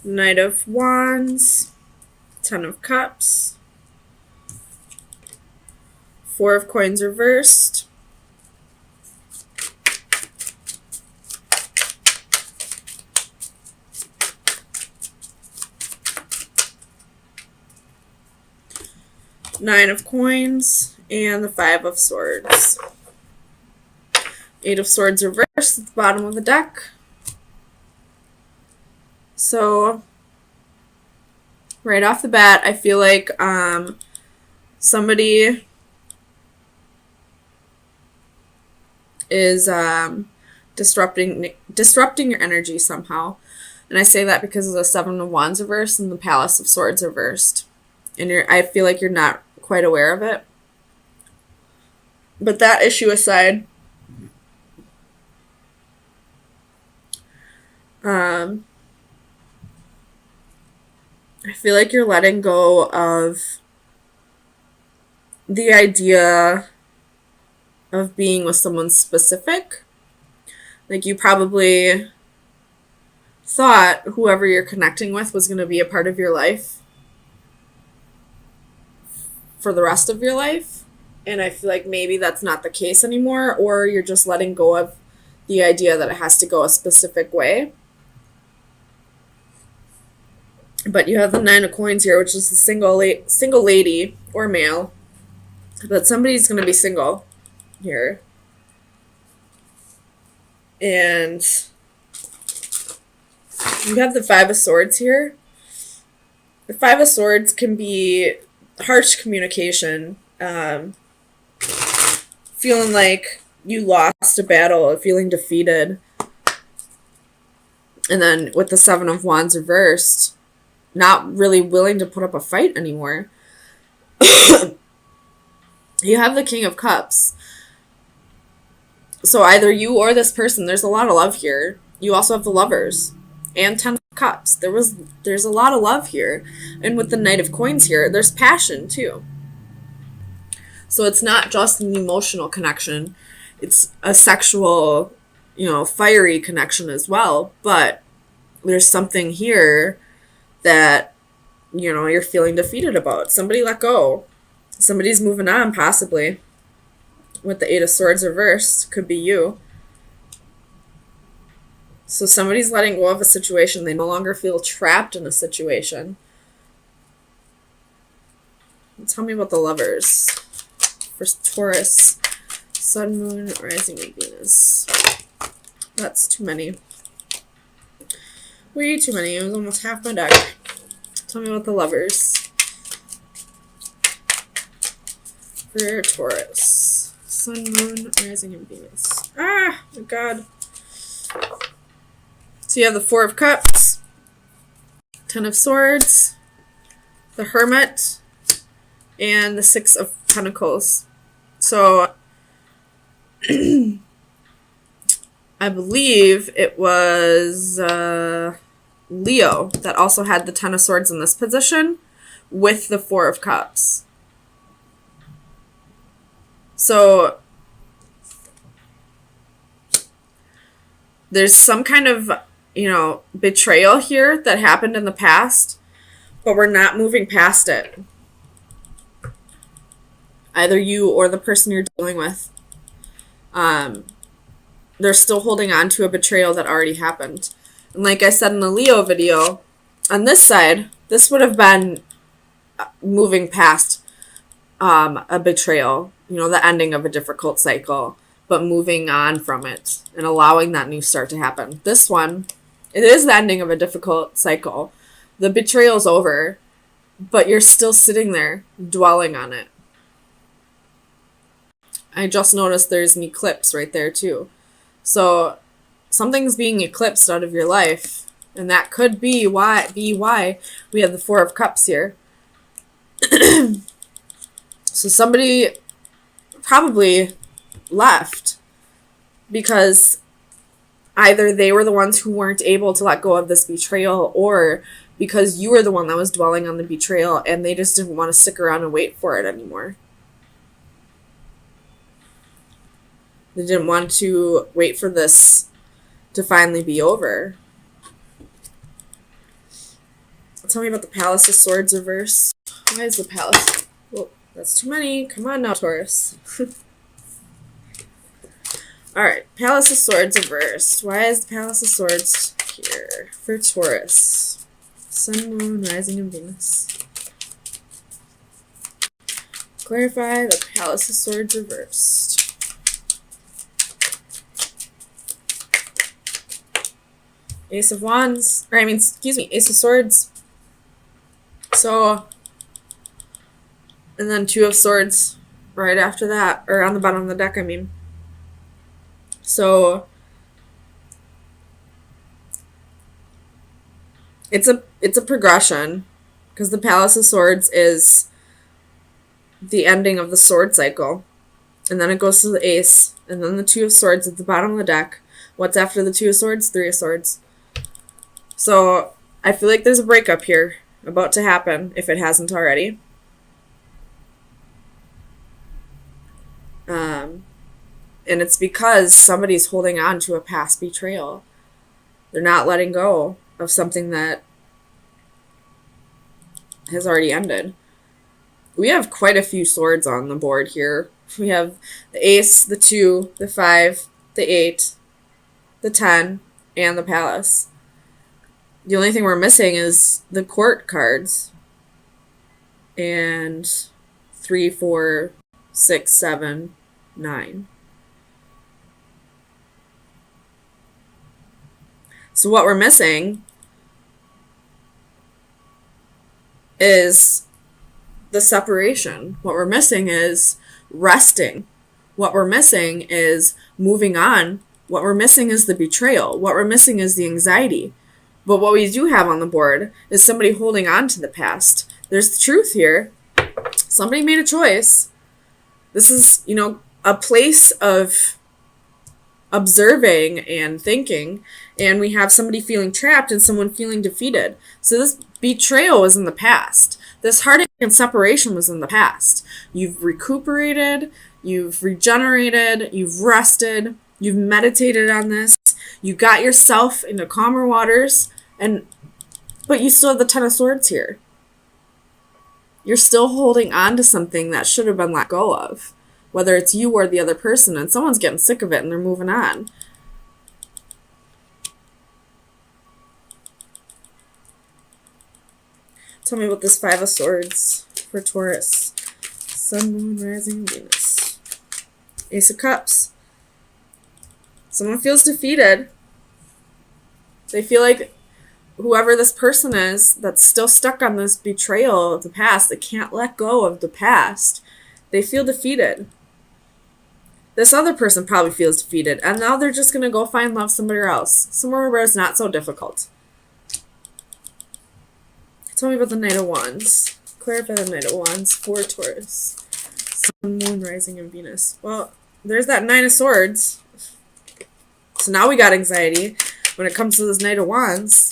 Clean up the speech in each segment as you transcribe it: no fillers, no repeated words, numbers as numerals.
Knight of Wands, Ten of Cups, Four of Coins reversed, Nine of Coins, and the Five of Swords. Eight of Swords reversed at the bottom of the deck. So, right off the bat, I feel like somebody is disrupting your energy somehow. And I say that because of the Seven of Wands reversed and the Palace of Swords reversed. And I feel like you're not quite aware of it. But that issue aside, I feel like you're letting go of the idea of being with someone specific. Like, you probably thought whoever you're connecting with was going to be a part of your life for the rest of your life. And I feel like maybe that's not the case anymore, or you're just letting go of the idea that it has to go a specific way. But you have the Nine of Coins here, which is the single lady or male. But somebody's going to be single here. And you have the Five of Swords here. The Five of Swords can be harsh communication, feeling like you lost a battle, feeling defeated. And then with the Seven of Wands reversed, not really willing to put up a fight anymore. You have the King of Cups. So either you or this person, there's a lot of love here. You also have the Lovers and Ten of Cups. There's a lot of love here. And with the Knight of Coins here, there's passion too. So it's not just an emotional connection. It's a sexual, fiery connection as well. But there's something here that, you're feeling defeated about. Somebody let go. Somebody's moving on, possibly. With the Eight of Swords reversed, could be you. So somebody's letting go of a situation. They no longer feel trapped in a situation. Tell me about the Lovers. First, Taurus, Sun, Moon, Rising, and Venus. That's too many. Way too many. It was almost half my deck. Tell me about the Lovers. For Taurus. Sun, Moon, Rising, and Venus. Ah, my God. So you have the Four of Cups, Ten of Swords, the Hermit, and the Six of Pentacles. So I believe it was Leo that also had the Ten of Swords in this position with the Four of Cups. So there's some kind of, betrayal here that happened in the past, but we're not moving past it. Either you or the person you're dealing with. They're still holding on to a betrayal that already happened. And like I said in the Leo video, on this side, this would have been moving past a betrayal, the ending of a difficult cycle, but moving on from it and allowing that new start to happen. This one, it is the ending of a difficult cycle. The betrayal's over, but you're still sitting there dwelling on it. I just noticed there's an eclipse right there too. So something's being eclipsed out of your life, and that could be why we have the Four of Cups here. So somebody probably left because either they were the ones who weren't able to let go of this betrayal, or because you were the one that was dwelling on the betrayal and they just didn't want to stick around and wait for it anymore. They didn't want to wait for this to finally be over. Tell me about the Palace of Swords reverse. Why is the Palace? Well, that's too many. Come on now, Taurus. Alright, Palace of Swords reversed. Why is the Palace of Swords here for Taurus? Sun, Moon, Rising, and Venus. Clarify the Palace of Swords reversed. Ace of Wands, or I mean, excuse me, Ace of Swords. So, and then Two of Swords right after that, or on the bottom of the deck, I mean. So, it's a progression, because the Palace of Swords is the ending of the sword cycle, and then it goes to the Ace, and then the Two of Swords at the bottom of the deck. What's after the Two of Swords? Three of Swords. So, I feel like there's a breakup here about to happen, if it hasn't already. And it's because somebody's holding on to a past betrayal. They're not letting go of something that has already ended. We have quite a few swords on the board here. We have the Ace, the 2, the 5, the 8, the 10, and the Palace. The only thing we're missing is the Court cards. And 3, 4, 6, 7, 9. So what we're missing is the separation. What we're missing is resting. What we're missing is moving on. What we're missing is the betrayal. What we're missing is the anxiety. But what we do have on the board is somebody holding on to the past. There's the truth here. Somebody made a choice. This is, a place of observing and thinking, and we have somebody feeling trapped and someone feeling defeated. So this betrayal was in the past. This heartache and separation was in the past. You've recuperated, you've regenerated, you've rested, you've meditated on this, you got yourself into calmer waters, but you still have the Ten of Swords here. You're still holding on to something that should have been let go of, whether it's you or the other person, and someone's getting sick of it and they're moving on. Tell me about this Five of Swords for Taurus. Sun, Moon, Rising, Venus. Ace of Cups. Someone feels defeated. They feel like whoever this person is that's still stuck on this betrayal of the past, that can't let go of the past, they feel defeated. This other person probably feels defeated, and now they're just going to go find love somewhere else, somewhere where it's not so difficult. Tell me about the Knight of Wands. Clarify the Knight of Wands for Taurus. Sun, Moon, Rising, and Venus. Well, there's that Nine of Swords. So now we got anxiety when it comes to this Knight of Wands.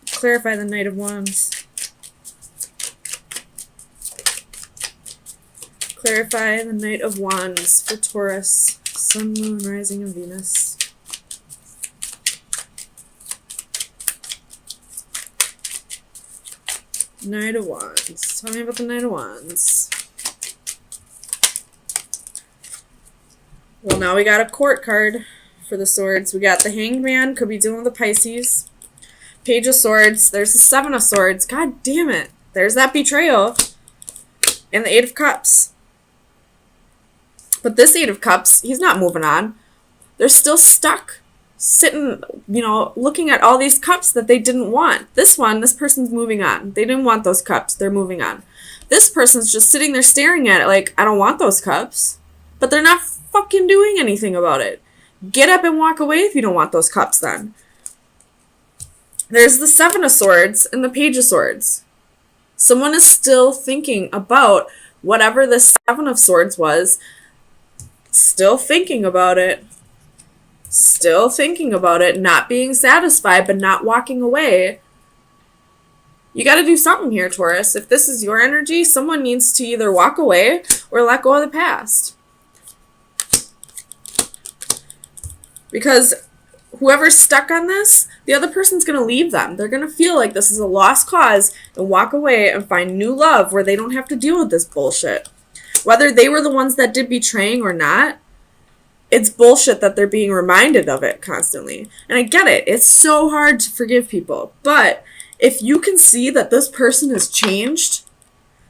Clarify the Knight of Wands. Clarify the Knight of Wands for Taurus. Sun, Moon, Rising, and Venus. Knight of Wands. Tell me about the Knight of Wands. Well, now we got a Court card for the Swords. We got the Hanged Man. Could be dealing with the Pisces. Page of Swords. There's the Seven of Swords. God damn it. There's that betrayal. And the Eight of Cups. But this Eight of Cups, he's not moving on. They're still stuck, sitting, looking at all these cups that they didn't want. This person's moving on. They didn't want those cups. They're moving on. This person's just sitting there staring at it like, I don't want those cups. But they're not fucking doing anything about it. Get up and walk away if you don't want those cups then. There's the Seven of Swords and the Page of Swords. Someone is still thinking about whatever the Seven of Swords was. Still thinking about it. Still thinking about it. Not being satisfied, but not walking away. You got to do something here, Taurus. If this is your energy, someone needs to either walk away or let go of the past. Because whoever's stuck on this, the other person's going to leave them. They're going to feel like this is a lost cause and walk away and find new love where they don't have to deal with this bullshit. Whether they were the ones that did betraying or not, it's bullshit that they're being reminded of it constantly. And I get it. It's so hard to forgive people. But if you can see that this person has changed,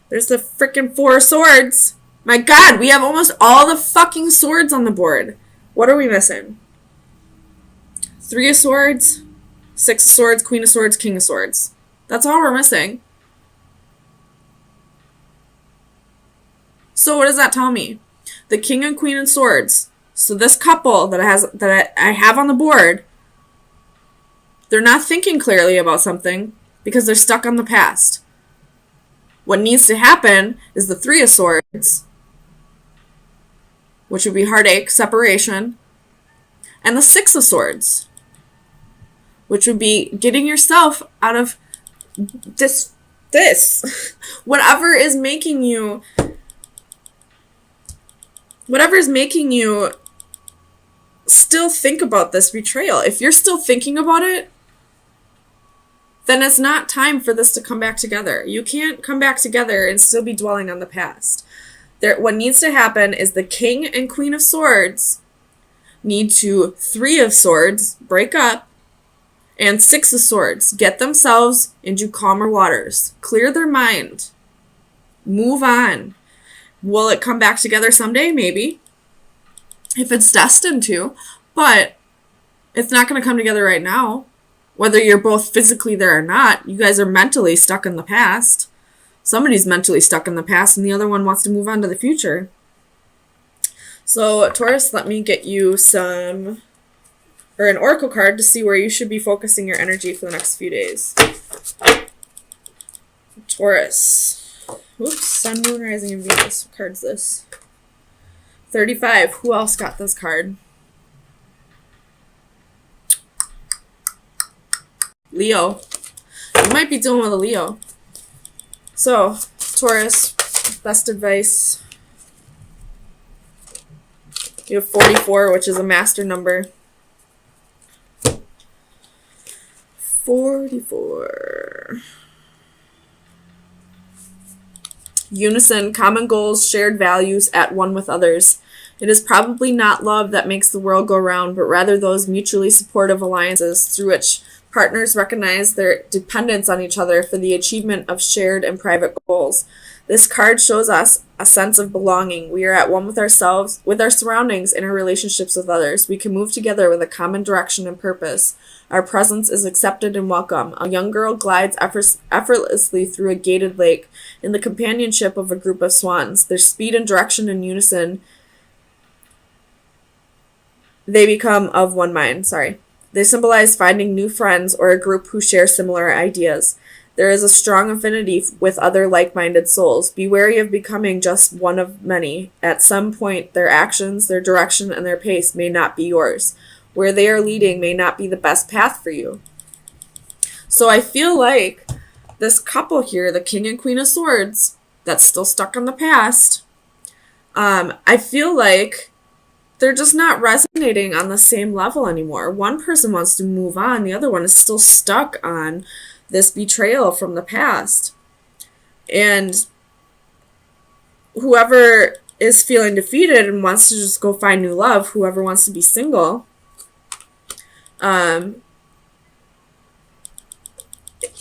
there's the freaking 4 of Swords. My God, we have almost all the fucking swords on the board. What are we missing? 3 of Swords, 6 of Swords, Queen of Swords, King of Swords. That's all we're missing. So what does that tell me? The King and Queen of Swords. So this couple that I have on the board, they're not thinking clearly about something because they're stuck on the past. What needs to happen is the 3 of Swords, which would be heartache, separation, and the 6 of Swords, which would be getting yourself out of this. Whatever is making you still think about this betrayal. If you're still thinking about it, then it's not time for this to come back together. You can't come back together and still be dwelling on the past. What needs to happen is the King and Queen of Swords need to 3 of Swords break up, and 6 of Swords get themselves into calmer waters, clear their mind, move on. Will it come back together someday? Maybe, if it's destined to, but it's not going to come together right now. Whether you're both physically there or not, you guys are mentally stuck in the past. Somebody's mentally stuck in the past and the other one wants to move on to the future. So, Taurus, let me get you an oracle card to see where you should be focusing your energy for the next few days. Taurus. Oops, Sun, Moon, Rising, and Venus. What card's this? 35. Who else got this card? Leo. You might be dealing with a Leo. So, Taurus, best advice. You have 44, which is a master number. 44. Unison, common goals, shared values, at one with others. It is probably not love that makes the world go round, but rather those mutually supportive alliances through which partners recognize their dependence on each other for the achievement of shared and private goals. This card shows us a sense of belonging. We are at one with ourselves, with our surroundings, and our relationships with others. We can move together with a common direction and purpose. Our presence is accepted and welcome. A young girl glides effortlessly through a gated lake in the companionship of a group of swans. Their speed and direction in unison, they become of one mind. They symbolize finding new friends or a group who share similar ideas. There is a strong affinity with other like-minded souls. Be wary of becoming just one of many. At some point, their actions, their direction, and their pace may not be yours. Where they are leading may not be the best path for you. So I feel like this couple here, the King and Queen of Swords, that's still stuck in the past, I feel like they're just not resonating on the same level anymore. One person wants to move on. The other one is still stuck on this betrayal from the past. And whoever is feeling defeated and wants to just go find new love, whoever wants to be single,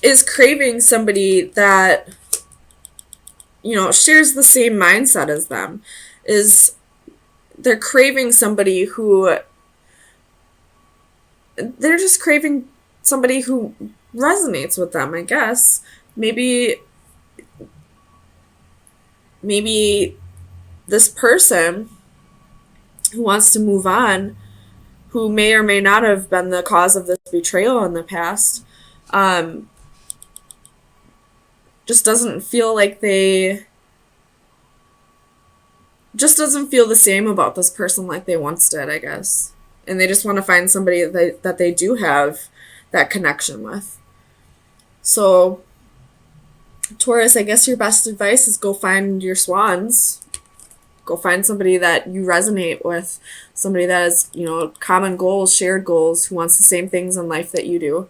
is craving somebody that, shares the same mindset as them. They're craving somebody who, they're just craving somebody who resonates with them, I guess. Maybe this person who wants to move on, who may or may not have been the cause of this betrayal in the past, just doesn't feel the same about this person like they once did, I guess. And they just want to find somebody that they do have that connection with. So, Taurus, I guess your best advice is go find your swans. Go find somebody that you resonate with, somebody that has, common goals, shared goals, who wants the same things in life that you do.